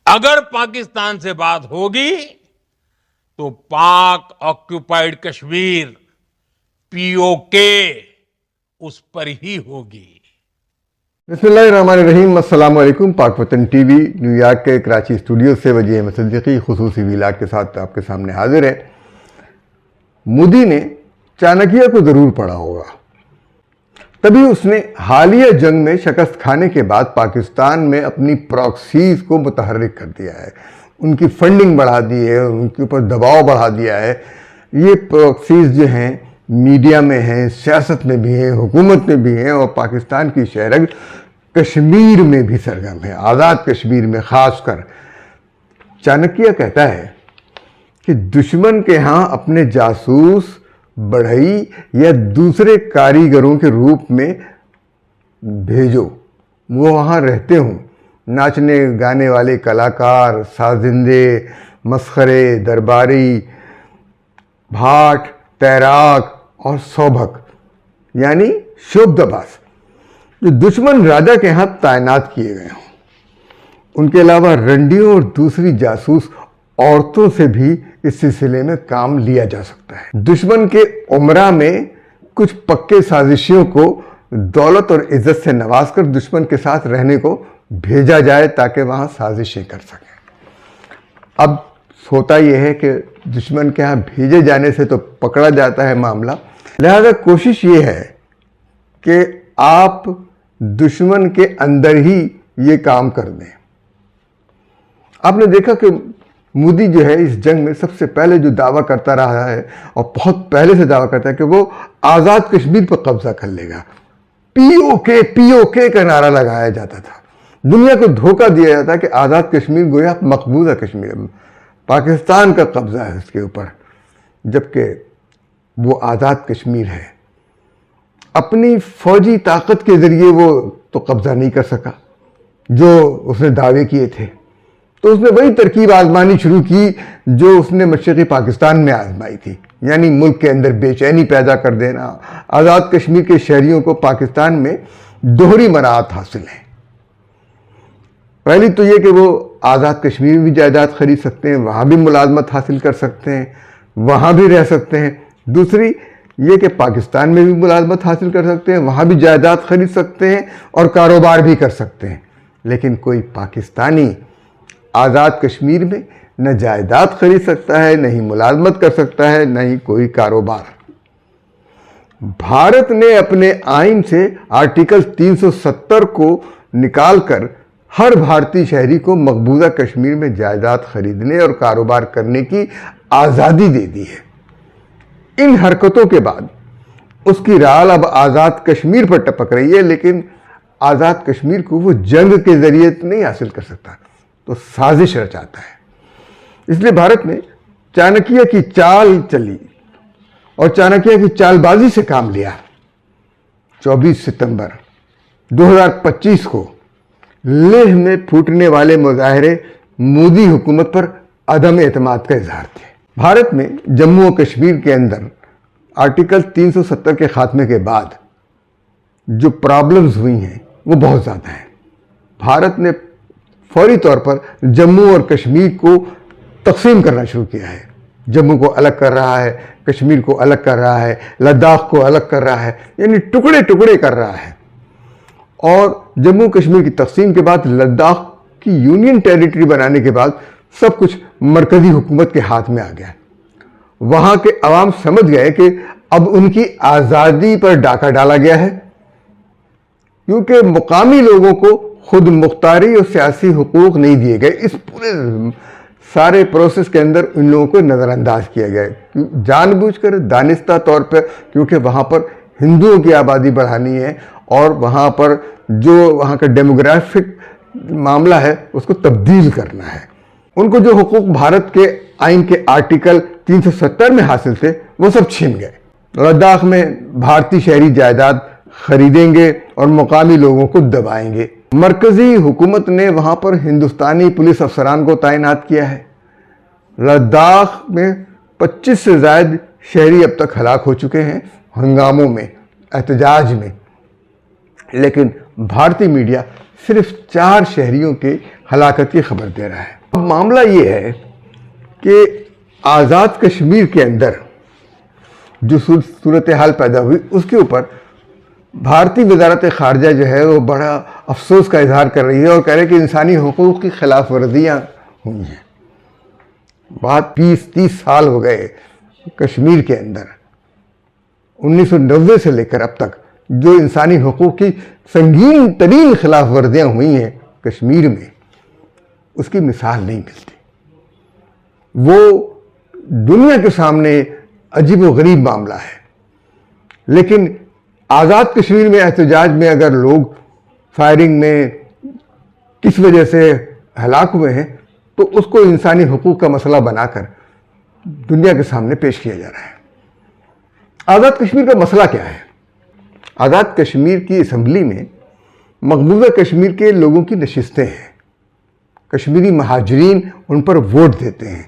اگر پاکستان سے بات ہوگی تو پاک آکوپائیڈ کشمیر POK اس پر ہی ہوگی. بسم اللہ الرحمن الرحیم. السلام علیکم. پاک وطن ٹی وی نیو یارک کے کراچی اسٹوڈیو سے وجیہ احمد صدیقی خصوصی ویلاگ کے ساتھ آپ کے سامنے حاضر ہے. مودی نے چانکیہ کو ضرور پڑھا ہوگا, تبھی اس نے حالیہ جنگ میں شکست کھانے کے بعد پاکستان میں اپنی پراکسیز کو متحرک کر دیا ہے, ان کی فنڈنگ بڑھا دی ہے, ان کے اوپر دباؤ بڑھا دیا ہے. یہ پراکسیز جو ہیں میڈیا میں ہیں, سیاست میں بھی ہیں, حکومت میں بھی ہیں, اور پاکستان کی شہرگ کشمیر میں بھی سرگرم ہے, آزاد کشمیر میں خاص کر. چانکیہ کہتا ہے کہ دشمن کے ہاں اپنے جاسوس, بڑھئی یا دوسرے کاریگروں کے روپ میں بھیجو, وہ وہاں رہتے ہوں. ناچنے گانے والے کلاکار, سازندے, مسخرے, درباری, بھاٹ, تیراک اور سوبھک یعنی شوبدباز جو دشمن راجہ کے ہاں تعینات کیے گئے ہوں. ان کے علاوہ رنڈیوں اور دوسری جاسوس عورتوں سے بھی اس سلسلے میں کام لیا جا سکتا ہے. دشمن کے عمرہ میں کچھ پکے سازشیوں کو دولت اور عزت سے نواز کر دشمن کے ساتھ رہنے کو بھیجا جائے تاکہ وہاں سازشیں کر سکیں. اب ہوتا یہ ہے کہ دشمن کے ہاں بھیجے جانے سے تو پکڑا جاتا ہے معاملہ, لہذا کوشش یہ ہے کہ آپ دشمن کے اندر ہی یہ کام کر دیں. آپ نے دیکھا کہ مودی جو ہے اس جنگ میں سب سے پہلے جو دعویٰ کرتا رہا ہے, اور بہت پہلے سے دعویٰ کرتا ہے کہ وہ آزاد کشمیر پر قبضہ کر لے گا. POK کا نعرہ لگایا جاتا تھا, دنیا کو دھوکہ دیا جاتا کہ آزاد کشمیر گویا مقبوضہ کشمیر, پاکستان کا قبضہ ہے اس کے اوپر, جبکہ وہ آزاد کشمیر ہے. اپنی فوجی طاقت کے ذریعے وہ تو قبضہ نہیں کر سکا جو اس نے دعوے کیے تھے, تو اس نے وہی ترکیب آزمانی شروع کی جو اس نے مشرقی پاکستان میں آزمائی تھی, یعنی ملک کے اندر بے چینی پیدا کر دینا. آزاد کشمیر کے شہریوں کو پاکستان میں دوہری مراعات حاصل ہیں. پہلی تو یہ کہ وہ آزاد کشمیر میں بھی جائیداد خرید سکتے ہیں, وہاں بھی ملازمت حاصل کر سکتے ہیں, وہاں بھی رہ سکتے ہیں. دوسری یہ کہ پاکستان میں بھی ملازمت حاصل کر سکتے ہیں, وہاں بھی جائیداد خرید سکتے ہیں اور کاروبار بھی کر سکتے ہیں. لیکن کوئی پاکستانی آزاد کشمیر میں نہ جائیداد خرید سکتا ہے, نہ ہی ملازمت کر سکتا ہے, نہ ہی کوئی کاروبار. بھارت نے اپنے آئین سے آرٹیکل 370 کو نکال کر ہر بھارتی شہری کو مقبوضہ کشمیر میں جائیداد خریدنے اور کاروبار کرنے کی آزادی دے دی ہے. ان حرکتوں کے بعد اس کی رال اب آزاد کشمیر پر ٹپک رہی ہے, لیکن آزاد کشمیر کو وہ جنگ کے ذریعے نہیں حاصل کر سکتا, تو سازش رچاتا ہے. اس لیے بھارت نے چانکیہ کی چال چلی اور چانکیہ کی چال بازی سے کام لیا. 24 ستمبر 2025 کو لیہ میں پھوٹنے والے مظاہرے مودی حکومت پر عدم اعتماد کا اظہار تھے. بھارت میں جموں و کشمیر کے اندر آرٹیکل 370 کے خاتمے کے بعد جو پرابلمز ہوئی ہیں وہ بہت زیادہ ہیں. بھارت نے فوری طور پر جموں اور کشمیر کو تقسیم کرنا شروع کیا ہے. جموں کو الگ کر رہا ہے, کشمیر کو الگ کر رہا ہے, لداخ کو الگ کر رہا ہے, یعنی ٹکڑے ٹکڑے کر رہا ہے. اور جموں کشمیر کی تقسیم کے بعد لداخ کی یونین ٹیریٹری بنانے کے بعد سب کچھ مرکزی حکومت کے ہاتھ میں آ گیا. وہاں کے عوام سمجھ گئے کہ اب ان کی آزادی پر ڈاکہ ڈالا گیا ہے, کیونکہ مقامی لوگوں کو خود مختاری اور سیاسی حقوق نہیں دیے گئے. اس پورے سارے پروسیس کے اندر ان لوگوں کو نظر انداز کیا گیا جان بوجھ کر, دانستہ طور پر, کیونکہ وہاں پر ہندوؤں کی آبادی بڑھانی ہے اور وہاں پر جو وہاں کا ڈیموگرافک معاملہ ہے اس کو تبدیل کرنا ہے. ان کو جو حقوق بھارت کے آئین کے آرٹیکل 370 میں حاصل تھے وہ سب چھین گئے. لداخ میں بھارتی شہری جائیداد خریدیں گے اور مقامی لوگوں کو دبائیں گے. مرکزی حکومت نے وہاں پر ہندوستانی پولیس افسران کو تعینات کیا ہے. لداخ میں 25 سے زائد شہری اب تک ہلاک ہو چکے ہیں ہنگاموں میں, احتجاج میں. لیکن بھارتی میڈیا صرف 4 شہریوں کے ہلاکت کی خبر دے رہا ہے۔ اب معاملہ یہ ہے کہ آزاد کشمیر کے اندر جو صورتحال پیدا ہوئی اس کے اوپر بھارتی وزارت خارجہ جو ہے وہ بڑا افسوس کا اظہار کر رہی ہے اور کہہ رہے ہیں کہ انسانی حقوق کی خلاف ورزیاں ہوئی ہیں۔ بات 20-30 سال ہو گئے کشمیر کے اندر 1990 سے لے کر اب تک جو انسانی حقوق کی سنگین ترین خلاف ورزیاں ہوئی ہیں کشمیر میں، اس کی مثال نہیں ملتی۔ وہ دنیا کے سامنے عجیب و غریب معاملہ ہے، لیکن آزاد کشمیر میں احتجاج میں اگر لوگ فائرنگ میں کس وجہ سے ہلاک ہوئے ہیں تو اس کو انسانی حقوق کا مسئلہ بنا کر دنیا کے سامنے پیش کیا جا رہا ہے۔ آزاد کشمیر کا مسئلہ کیا ہے؟ آزاد کشمیر کی اسمبلی میں مقبوضہ کشمیر کے لوگوں کی نشستیں ہیں، کشمیری مہاجرین ان پر ووٹ دیتے ہیں،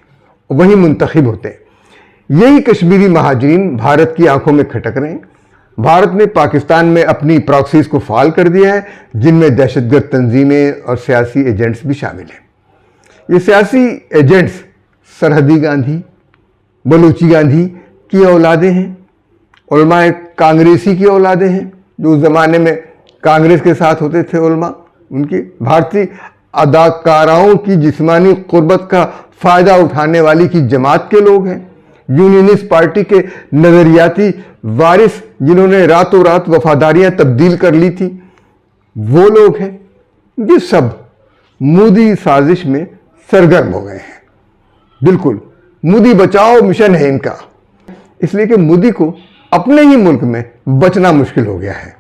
وہی منتخب ہوتے ہیں۔ یہی کشمیری مہاجرین بھارت کی آنکھوں میں کھٹک رہے ہیں۔ بھارت نے پاکستان میں اپنی پراکسیز کو فعال کر دیا ہے، جن میں دہشت گرد تنظیمیں اور سیاسی ایجنٹس بھی شامل ہیں۔ یہ سیاسی ایجنٹس سرحدی گاندھی، بلوچی گاندھی کی اولادیں ہیں، علماء کانگریسی کی اولادیں ہیں، جو اس زمانے میں کانگریس کے ساتھ ہوتے تھے علماء، ان کی بھارتی اداکاراؤں کی جسمانی قربت کا فائدہ اٹھانے والی کی جماعت کے لوگ ہیں، یونینسٹ پارٹی کے نظریاتی وارث جنہوں نے راتوں رات وفاداریاں تبدیل کر لی تھی، وہ لوگ ہیں۔ یہ سب مودی سازش میں سرگرم ہو گئے ہیں۔ بالکل مودی بچاؤ مشن ہے ان کا، اس لیے کہ مودی کو اپنے ہی ملک میں بچنا مشکل ہو گیا ہے۔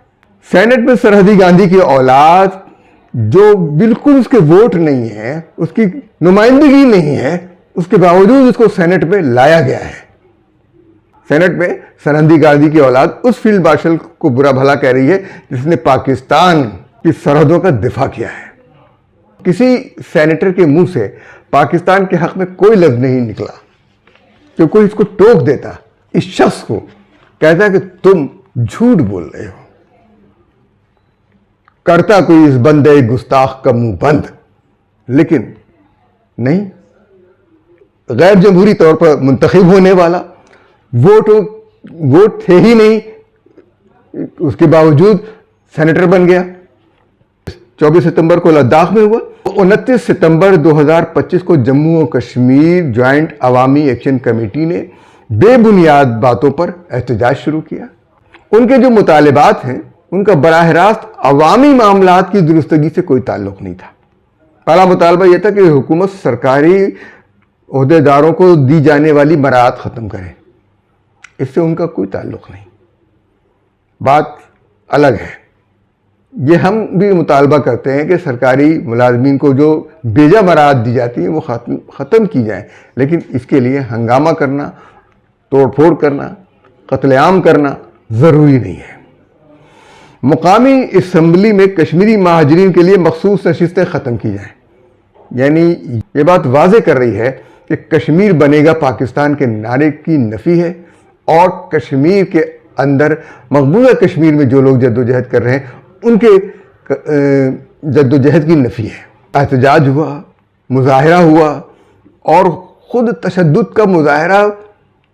سینٹ میں سرحدی گاندھی کی اولاد جو بالکل اس کے ووٹ نہیں ہے، اس کی نمائندگی نہیں ہے، اس کے باوجود اس کو سینٹ میں لایا گیا ہے۔ سینٹ میں سرحدی گاندھی کی اولاد اس فیلڈ مارشل کو برا بھلا کہہ رہی ہے جس نے پاکستان کی سرحدوں کا دفاع کیا ہے۔ کسی سینیٹر کے منہ سے پاکستان کے حق میں کوئی لفظ نہیں نکلا کہ کوئی اس کو ٹوک دیتا، اس شخص کو کہتا کہ تم جھوٹ بول رہے ہو، کرتا کوئی اس بندے گستاخ کا منہ بند، لیکن نہیں، غیر جمہوری طور پر منتخب ہونے والا، ووٹ تھے ہی نہیں، اس کے باوجود سینیٹر بن گیا۔ 24 ستمبر کو لداخ میں ہوا، 29 ستمبر 2025 کو جموں و کشمیر جوائنٹ عوامی ایکشن کمیٹی نے بے بنیاد باتوں پر احتجاج شروع کیا۔ ان کے جو مطالبات ہیں ان کا براہ راست عوامی معاملات کی درستگی سے کوئی تعلق نہیں تھا۔ پہلا مطالبہ یہ تھا کہ حکومت سرکاری عہدیداروں کو دی جانے والی مراعات ختم کرے، اس سے ان کا کوئی تعلق نہیں۔ بات الگ ہے، یہ ہم بھی مطالبہ کرتے ہیں کہ سرکاری ملازمین کو جو بیجا مراعات دی جاتی ہیں وہ ختم کی جائیں، لیکن اس کے لیے ہنگامہ کرنا، توڑ پھوڑ کرنا، قتل عام کرنا ضروری نہیں ہے۔ مقامی اسمبلی میں کشمیری مہاجرین کے لیے مخصوص نشستیں ختم کی جائیں، یعنی یہ بات واضح کر رہی ہے کہ کشمیر بنے گا پاکستان کے نعرے کی نفی ہے، اور کشمیر کے اندر مقبوضہ کشمیر میں جو لوگ جدوجہد کر رہے ہیں ان کے جدوجہد کی نفی ہے۔ احتجاج ہوا، مظاہرہ ہوا، اور خود تشدد کا مظاہرہ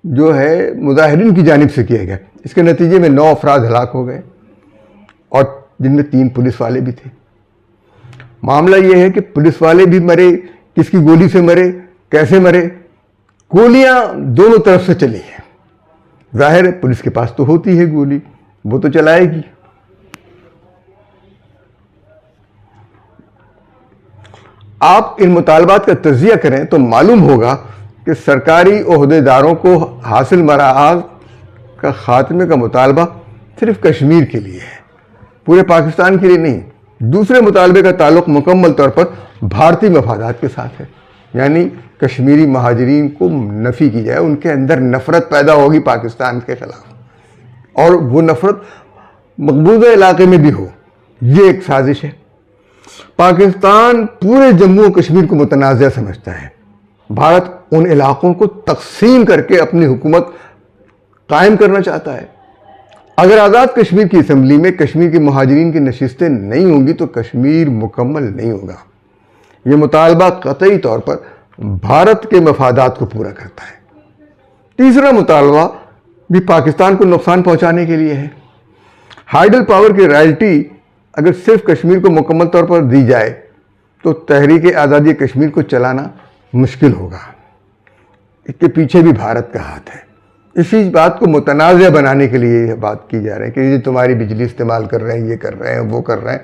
جو ہے مظاہرین کی جانب سے کیا گیا۔ اس کے نتیجے میں 9 افراد ہلاک ہو گئے، اور جن میں 3 پولیس والے بھی تھے۔ معاملہ یہ ہے کہ پولیس والے بھی مرے، کس کی گولی سے مرے، کیسے مرے؟ گولیاں دونوں طرف سے چلی ہیں۔ ظاہر ہے پولیس کے پاس تو ہوتی ہے گولی، وہ تو چلائے گی۔ آپ ان مطالبات کا تجزیہ کریں تو معلوم ہوگا کہ سرکاری عہدیداروں کو حاصل مراعات کا خاتمے کا مطالبہ صرف کشمیر کے لیے ہے، پورے پاکستان کے لیے نہیں۔ دوسرے مطالبے کا تعلق مکمل طور پر بھارتی مفادات کے ساتھ ہے، یعنی کشمیری مہاجرین کو نفی کی جائے، ان کے اندر نفرت پیدا ہوگی پاکستان کے خلاف، اور وہ نفرت مقبوضہ علاقے میں بھی ہو، یہ ایک سازش ہے۔ پاکستان پورے جموں و کشمیر کو متنازع سمجھتا ہے۔ بھارت ان علاقوں کو تقسیم کر کے اپنی حکومت قائم کرنا چاہتا ہے، اگر آزاد کشمیر کی اسمبلی میں کشمیر کے مہاجرین کی نشستیں نہیں ہوں گی تو کشمیر مکمل نہیں ہوگا۔ یہ مطالبہ قطعی طور پر بھارت کے مفادات کو پورا کرتا ہے۔ تیسرا مطالبہ بھی پاکستان کو نقصان پہنچانے کے لیے ہے۔ ہائیڈل پاور کی رائلٹی اگر صرف کشمیر کو مکمل طور پر دی جائے تو تحریک آزادی کشمیر کو چلانا مشکل ہوگا۔ اس کے پیچھے بھی بھارت کا ہاتھ ہے۔ اسی بات کو متنازع بنانے کے لیے یہ بات کی جا رہی ہے کہ یہ تمہاری بجلی استعمال کر رہے ہیں، یہ کر رہے ہیں، وہ کر رہے ہیں،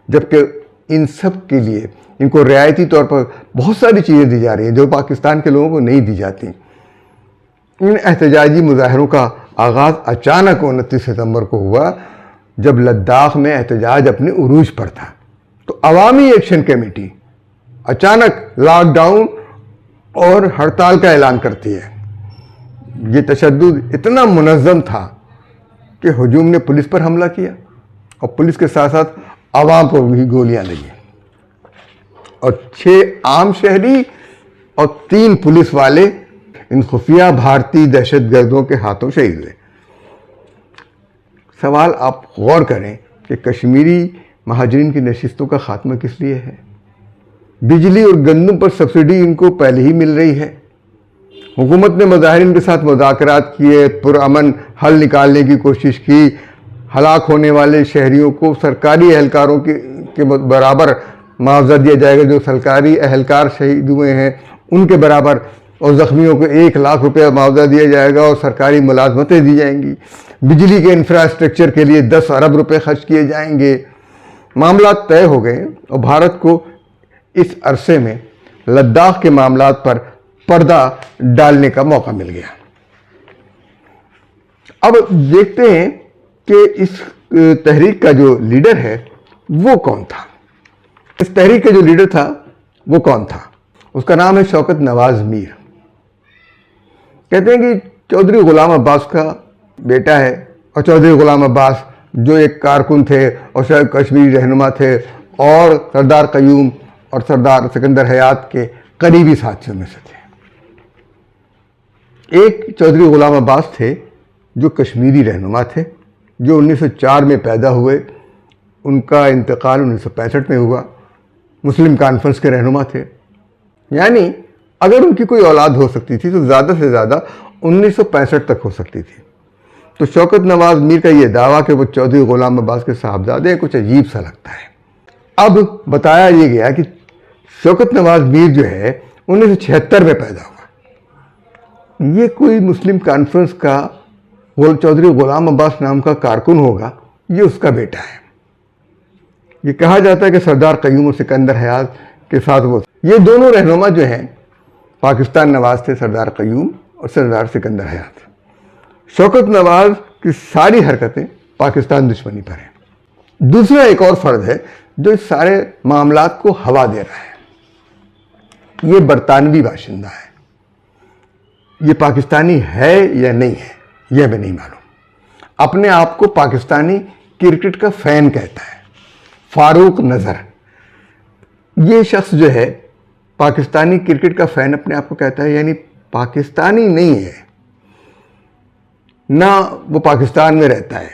جبکہ ان سب کے لیے ان کو رعایتی طور پر بہت ساری چیزیں دی جا رہی ہیں جو پاکستان کے لوگوں کو نہیں دی جاتی۔ ان احتجاجی مظاہروں کا آغاز اچانک 29 ستمبر کو ہوا جب لداخ میں احتجاج اپنے عروج پر تھا، تو عوامی ایکشن کمیٹی اچانک لاک ڈاؤن اور ہڑتال کا اعلان کرتی ہے۔ یہ تشدد اتنا منظم تھا کہ ہجوم نے پولیس پر حملہ کیا اور پولیس کے ساتھ ساتھ عوام پر بھی گولیاں لگیں اور 6 عام شہری اور 3 پولیس والے ان خفیہ بھارتی دہشت گردوں کے ہاتھوں شہید ہوئے۔ سوال آپ غور کریں کہ کشمیری مہاجرین کی نشستوں کا خاتمہ کس لیے ہے؟ بجلی اور گندم پر سبسڈی ان کو پہلے ہی مل رہی ہے۔ حکومت نے مظاہرین کے ساتھ مذاکرات کیے، پرامن حل نکالنے کی کوشش کی، ہلاک ہونے والے شہریوں کو سرکاری اہلکاروں کے برابر معاوضہ دیا جائے گا، جو سرکاری اہلکار شہید ہوئے ہیں ان کے برابر، اور زخمیوں کو 1 لاکھ روپے معاوضہ دیا جائے گا اور سرکاری ملازمتیں دی جائیں گی۔ بجلی کے انفراسٹرکچر کے لیے 10 ارب روپے خرچ کیے جائیں گے۔ معاملات طے ہو گئے اور بھارت کو اس عرصے میں لداخ کے معاملات پر پردہ ڈالنے کا موقع مل گیا۔ اب دیکھتے ہیں کہ اس تحریک کا جو لیڈر ہے وہ کون تھا۔ اس تحریک کا جو لیڈر تھا وہ کون تھا؟ اس کا نام ہے شوکت نواز میر۔ کہتے ہیں کہ چودھری غلام عباس کا بیٹا ہے، اور چودھری غلام عباس جو ایک کارکن تھے اور شاید کشمیری رہنما تھے اور سردار قیوم اور سردار سکندر حیات کے قریبی ساتھیوں میں سے تھے۔ ایک چودھری غلام عباس تھے جو کشمیری رہنما تھے، جو 1904 میں پیدا ہوئے، ان کا انتقال 1965 میں ہوا، مسلم کانفرنس کے رہنما تھے۔ یعنی اگر ان کی کوئی اولاد ہو سکتی تھی تو زیادہ سے زیادہ 1965 تک ہو سکتی تھی۔ تو شوکت نواز میر کا یہ دعویٰ کہ وہ چودھری غلام عباس کے صاحبزادے ہیں کچھ عجیب سا لگتا ہے۔ اب بتایا یہ گیا کہ شوکت نواز میر جو ہے 1976 میں پیدا ہوا۔ یہ کوئی مسلم کانفرنس کا چودھری غلام عباس نام کا کارکن ہوگا، یہ اس کا بیٹا ہے۔ یہ کہا جاتا ہے کہ سردار قیوم اور سکندر حیات کے ساتھ یہ دونوں رہنما جو ہیں پاکستان نواز تھے، سردار قیوم اور سردار سکندر حیات۔ شوکت نواز کی ساری حرکتیں پاکستان دشمنی پر ہیں۔ دوسرا ایک اور فرد ہے جو اس سارے معاملات کو ہوا دے رہا ہے، یہ برطانوی باشندہ ہے۔ یہ پاکستانی ہے یا نہیں ہے یہ ہمیں نہیں معلوم، اپنے آپ کو پاکستانی کرکٹ کا فین کہتا ہے، فاروق نظر۔ یہ شخص جو ہے پاکستانی کرکٹ کا فین اپنے آپ کو کہتا ہے، یعنی پاکستانی نہیں ہے، نہ وہ پاکستان میں رہتا ہے،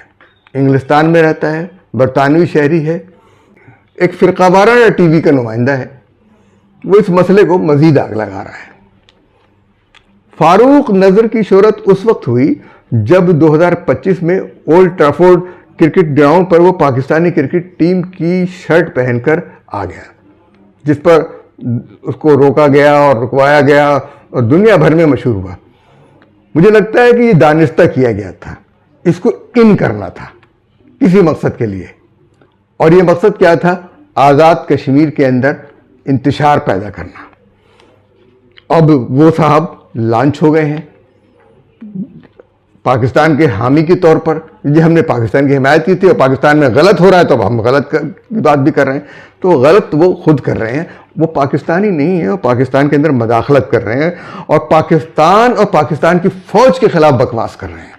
انگلستان میں رہتا ہے، برطانوی شہری ہے، ایک فرقہ وارانہ ٹی وی کا نمائندہ ہے۔ وہ اس مسئلے کو مزید آگ لگا رہا ہے۔ فاروق نظر کی شہرت اس وقت ہوئی جب 2025 میں اولڈ ٹریفورڈ کرکٹ گراؤنڈ پر وہ پاکستانی کرکٹ ٹیم کی شرٹ پہن کر آ گیا، جس پر اس کو روکا گیا اور رکوایا گیا اور دنیا بھر میں مشہور ہوا۔ مجھے لگتا ہے کہ یہ دانستہ کیا گیا تھا، اس کو ان کرنا تھا کسی مقصد کے لیے، اور یہ مقصد کیا تھا؟ آزاد کشمیر کے اندر انتشار پیدا کرنا۔ اب وہ صاحب لانچ ہو گئے ہیں پاکستان کے حامی کے طور پر، جی ہم نے پاکستان کی حمایت کی تھی اور پاکستان میں غلط ہو رہا ہے تو اب ہم غلط کی بات بھی کر رہے ہیں۔ تو غلط وہ خود کر رہے ہیں، وہ پاکستانی نہیں ہیں، وہ پاکستان کے اندر مداخلت کر رہے ہیں اور پاکستان کی فوج کے خلاف بکواس کر رہے ہیں۔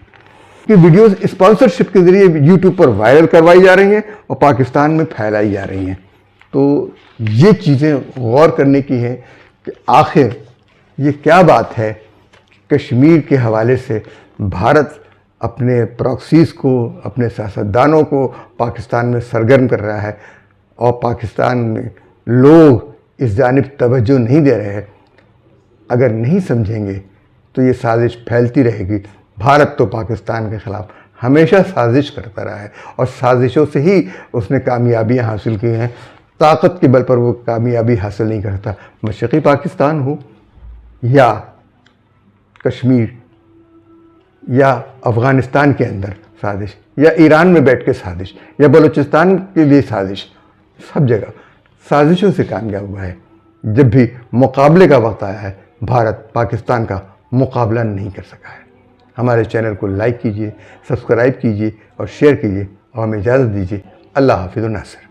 کہ ویڈیوز اسپانسرشپ کے ذریعے یوٹیوب پر وائرل کروائی جا رہی ہیں اور پاکستان میں پھیلائی جا رہی ہیں۔ تو یہ چیزیں غور کرنے کی ہیں کہ آخر یہ کیا بات ہے کشمیر کے حوالے سے بھارت اپنے پراکسیز کو، اپنے سیاستدانوں کو پاکستان میں سرگرم کر رہا ہے، اور پاکستان میں لوگ اس جانب توجہ نہیں دے رہے ہیں۔ اگر نہیں سمجھیں گے تو یہ سازش پھیلتی رہے گی۔ بھارت تو پاکستان کے خلاف ہمیشہ سازش کرتا رہا ہے، اور سازشوں سے ہی اس نے کامیابیاں حاصل کی ہیں۔ طاقت کے بل پر وہ کامیابی حاصل نہیں کرتا۔ مشرقی پاکستان ہو یا کشمیر یا افغانستان کے اندر سازش، یا ایران میں بیٹھ کے سازش، یا بلوچستان کے لیے سازش، سب جگہ سازشوں سے کامیاب ہوا ہے۔ جب بھی مقابلے کا وقت آیا ہے، بھارت پاکستان کا مقابلہ نہیں کر سکا ہے۔ ہمارے چینل کو لائک کیجیے، سبسکرائب کیجیے اور شیئر کیجیے، اور ہمیں اجازت دیجیے۔ اللہ حافظ و ناصر۔